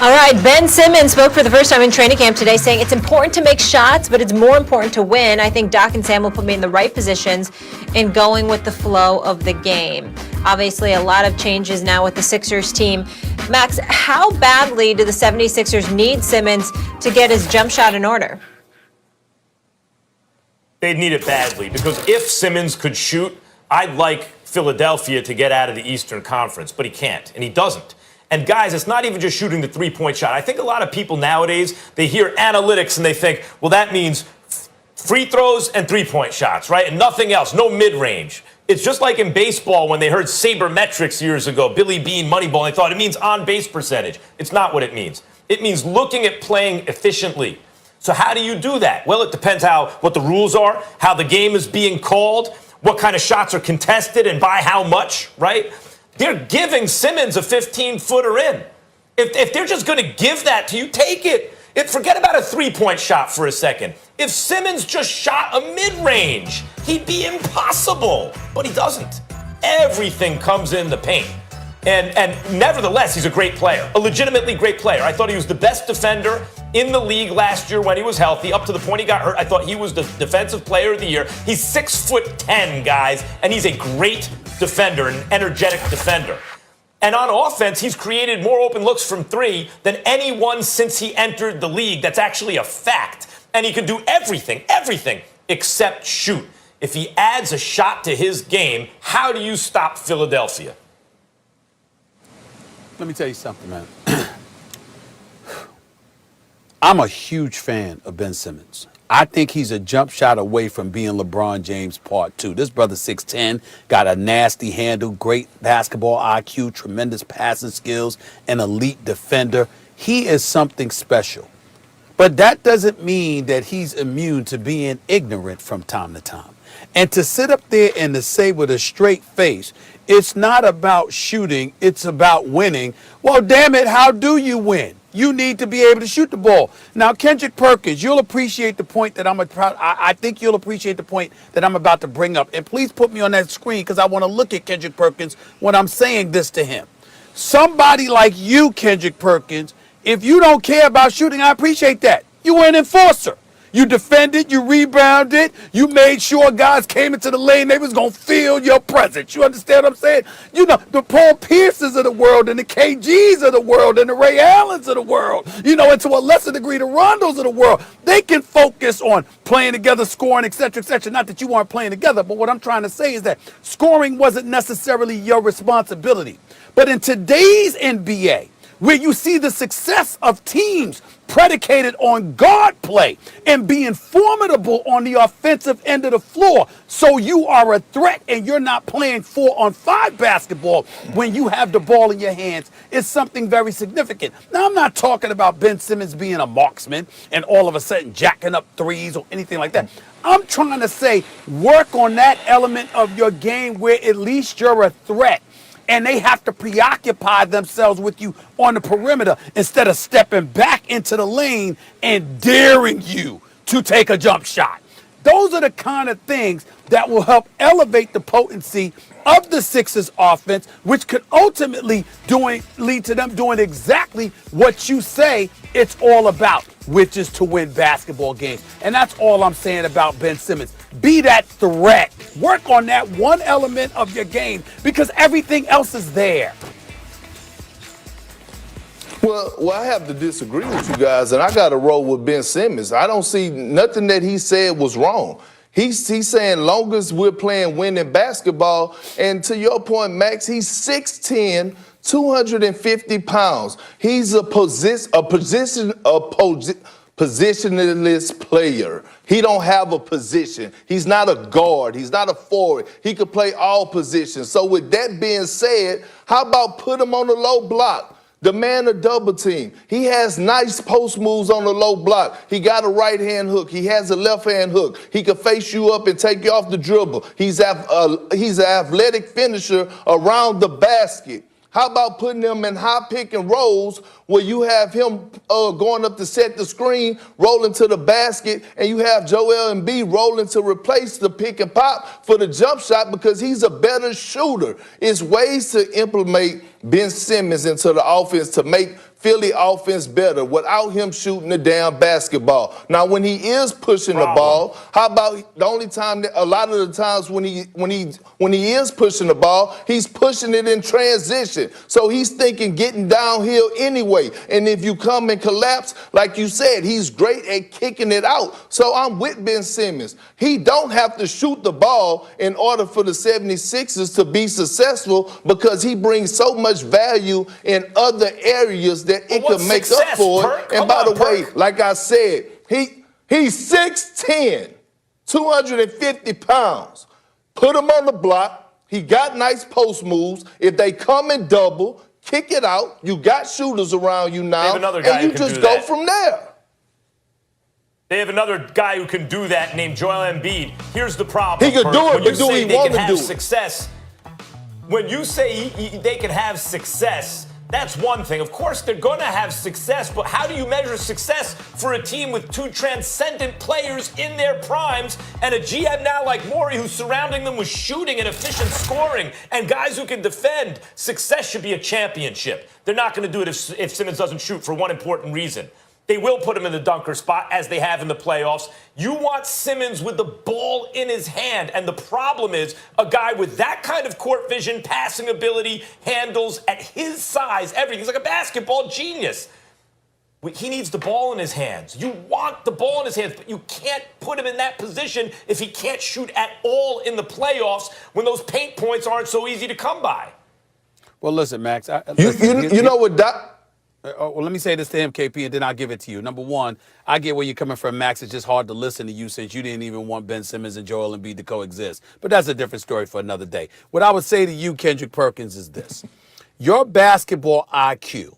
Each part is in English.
All right, Ben Simmons spoke for the first time in training camp today, saying it's important to make shots, but it's more important to win. I think Doc and Sam will put me in the right positions in going with the flow of the game. Obviously, a lot of changes now with the Sixers team. Max, how badly do the 76ers need Simmons to get his jump shot in order? They'd need it badly, because if Simmons could shoot, I'd like Philadelphia to get out of the Eastern Conference, but he can't, and he doesn't. And guys, it's not even just shooting the three-point shot. I think a lot of people nowadays, they hear analytics and they think, well, that means free throws and three-point shots, right? And nothing else, no mid-range. It's just like in baseball when they heard sabermetrics years ago, Billy Beane, Moneyball, and they thought it means on-base percentage. It's not what it means. It means looking at playing efficiently. So how do you do that? Well, it depends what the rules are, how the game is being called, what kind of shots are contested, and by how much, right? They're giving Simmons a 15-footer in. If they're just going to give that to you, take it. Forget about a three-point shot for a second. If Simmons just shot a mid-range, he'd be impossible. But he doesn't. Everything comes in the paint. And nevertheless, he's a great player, a legitimately great player. I thought he was the best defender in the league last year when he was healthy, up to the point he got hurt. I thought he was the defensive player of the year. He's 6'10", guys, and he's a great defender, an energetic defender. And on offense, he's created more open looks from three than anyone since he entered the league. That's actually a fact. And he can do everything except shoot. If he adds a shot to his game, how do you stop Philadelphia? Let me tell you something, man. I'm a huge fan of Ben Simmons. I think he's a jump shot away from being LeBron James Part 2. This brother 6'10", got a nasty handle, great basketball IQ, tremendous passing skills, an elite defender. He is something special. But that doesn't mean that he's immune to being ignorant from time to time. And to sit up there and to say with a straight face, it's not about shooting, it's about winning. Well, damn it, how do you win? You need to be able to shoot the ball. Now, Kendrick Perkins, you'll appreciate the point that I think you'll appreciate the point that I'm about to bring up. And please put me on that screen because I want to look at Kendrick Perkins when I'm saying this to him. Somebody like you, Kendrick Perkins, if you don't care about shooting, I appreciate that. You were an enforcer. You defended, you rebounded, you made sure guys came into the lane, they was going to feel your presence. You understand what I'm saying? You know, the Paul Pierces of the world and the KGs of the world and the Ray Allens of the world, you know, and to a lesser degree the Rondos of the world, they can focus on playing together, scoring, et cetera, et cetera. Not that you weren't playing together, but what I'm trying to say is that scoring wasn't necessarily your responsibility. But in today's NBA, where you see the success of teams predicated on guard play and being formidable on the offensive end of the floor. So you are a threat and you're not playing 4-on-5 basketball when you have the ball in your hands is something very significant. Now, I'm not talking about Ben Simmons being a marksman and all of a sudden jacking up threes or anything like that. I'm trying to say work on that element of your game where at least you're a threat. And they have to preoccupy themselves with you on the perimeter instead of stepping back into the lane and daring you to take a jump shot. Those are the kind of things that will help elevate the potency of the Sixers offense, which could ultimately lead to them doing exactly what you say it's all about, which is to win basketball games. And that's all I'm saying about Ben Simmons. Be that threat. Work on that one element of your game because everything else is there. Well, I have to disagree with you guys, and I got to roll with Ben Simmons. I don't see nothing that he said was wrong. He's saying long as we're playing winning basketball, and to your point, Max, he's 6'10", 250 pounds. He's a positionless player. He don't have a position. He's not a guard. He's not a forward. He could play all positions. So with that being said, how about put him on the low block? Demand a double team. He has nice post moves on the low block. He got a right hand hook. He has a left hand hook. He can face you up and take you off the dribble. He's an athletic finisher around the basket. How about putting him in high pick and rolls where you have him going up to set the screen, rolling to the basket, and you have Joel Embiid rolling to replace the pick and pop for the jump shot because he's a better shooter. It's ways to implement Ben Simmons into the offense to make Philly offense better without him shooting the damn basketball. Now, when he is pushing the ball, how about the only time that a lot of the times when he is pushing the ball, he's pushing it in transition. So he's thinking getting downhill anyway. And if you come and collapse, like you said, he's great at kicking it out. So I'm with Ben Simmons. He don't have to shoot the ball in order for the 76ers to be successful because he brings so much value in other areas that it could make up for it. And by the way, like I said, he's 6'10", 250 pounds. Put him on the block. He got nice post moves. If they come and double, kick it out. You got shooters around you now, and you just go from there. They have another guy who can do that named Joel Embiid. Here's the problem. He could do it, but do he want to do it? Success. When you say they can have success, that's one thing. Of course, they're going to have success, but how do you measure success for a team with two transcendent players in their primes and a GM now like Morey who's surrounding them with shooting and efficient scoring and guys who can defend? Success should be a championship. They're not going to do it if Simmons doesn't shoot for one important reason. They will put him in the dunker spot, as they have in the playoffs. You want Simmons with the ball in his hand. And the problem is a guy with that kind of court vision, passing ability, handles at his size, everything. He's like a basketball genius. He needs the ball in his hands. You want the ball in his hands, but you can't put him in that position if he can't shoot at all in the playoffs when those paint points aren't so easy to come by. Well, listen, Max. You know what, Doc? Well, let me say this to him, KP, and then I'll give it to you. Number one, I get where you're coming from, Max. It's just hard to listen to you since you didn't even want Ben Simmons and Joel Embiid to coexist. But that's a different story for another day. What I would say to you, Kendrick Perkins, is this. Your basketball IQ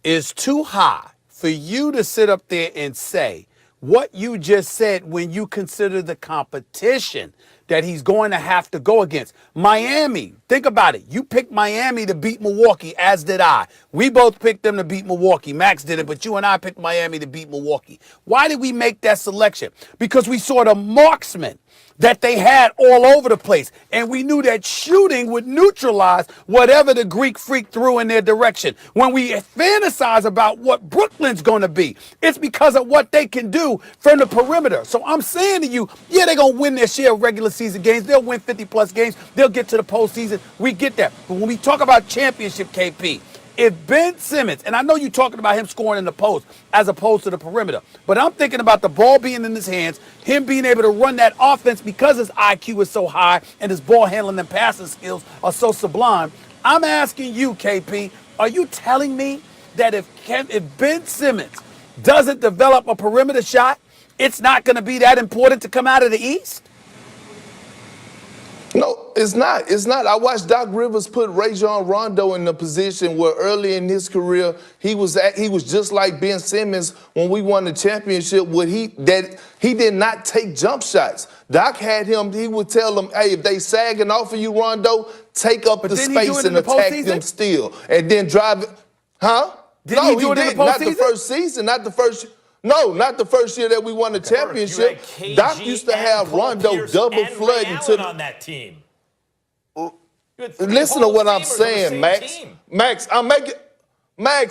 is too high for you to sit up there and say what you just said when you consider the competition that he's going to have to go against. Miami, think about it. You picked Miami to beat Milwaukee, as did I. We both picked them to beat Milwaukee. Max did it, but you and I picked Miami to beat Milwaukee. Why did we make that selection? Because we saw the marksmen that they had all over the place. And we knew that shooting would neutralize whatever the Greek freak threw in their direction. When we fantasize about what Brooklyn's going to be, it's because of what they can do from the perimeter. So I'm saying to you, yeah, they're going to win their share of regular season games. They'll win 50-plus games. They'll get to the postseason. We get that. But when we talk about championship, KP, if Ben Simmons, and I know you're talking about him scoring in the post as opposed to the perimeter, but I'm thinking about the ball being in his hands, him being able to run that offense because his IQ is so high and his ball handling and passing skills are so sublime. I'm asking you, KP, are you telling me that if Ben Simmons doesn't develop a perimeter shot, it's not going to be that important to come out of the East? No, it's not. It's not. I watched Doc Rivers put Rajon Rondo in the position where early in his career he was just like Ben Simmons when we won the championship. He did not take jump shots. Doc had him. He would tell them, "Hey, if they sagging off of you, Rondo, take up the space and attack them still, and then drive it." Huh? No, he didn't. Not the first season. Not the first. No, not the first year that we won the championship. Doc used to have Rondo double flooding to on that team. Listen to what I'm saying, Max. Max,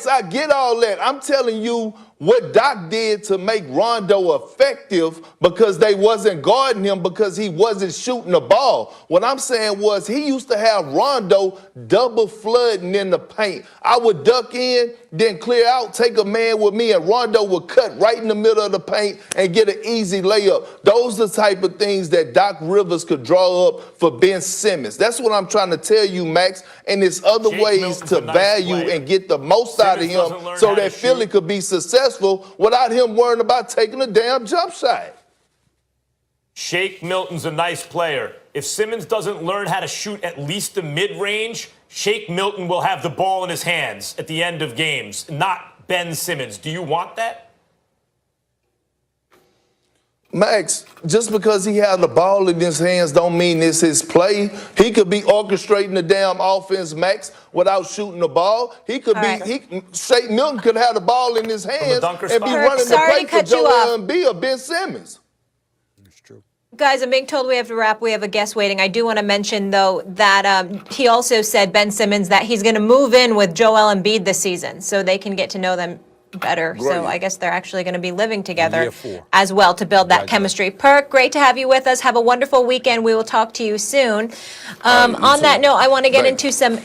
I get all that. I'm telling you what Doc did to make Rondo effective because they wasn't guarding him because he wasn't shooting the ball. What I'm saying was he used to have Rondo double flooding in the paint. I would duck in, then clear out, take a man with me, and Rondo would cut right in the middle of the paint and get an easy layup. Those are the type of things that Doc Rivers could draw up for Ben Simmons. That's what I'm trying to tell you, Max. And there's other ways to value and get the most out of him so that Philly could be successful without him worrying about taking a damn jump shot. Shake Milton's a nice player. If Simmons doesn't learn how to shoot at least the mid-range, Shake Milton will have the ball in his hands at the end of games, not Ben Simmons. Do you want that? Max, just because he had the ball in his hands don't mean it's his play. He could be orchestrating the damn offense, Max, without shooting the ball. He could Shake Milton could have the ball in his hands and be running the play for Joel Embiid or Ben Simmons. Go guys, I'm being told we have to wrap. We have a guest waiting. I do want to mention, though, that he also said, Ben Simmons, that he's going to move in with Joel Embiid this season so they can get to know them better. So Brilliant. I guess they're actually going to be living together Year 4. as well to build that chemistry. Perk, great to have you with us. Have a wonderful weekend. We will talk to you soon. On that note, I want to get into some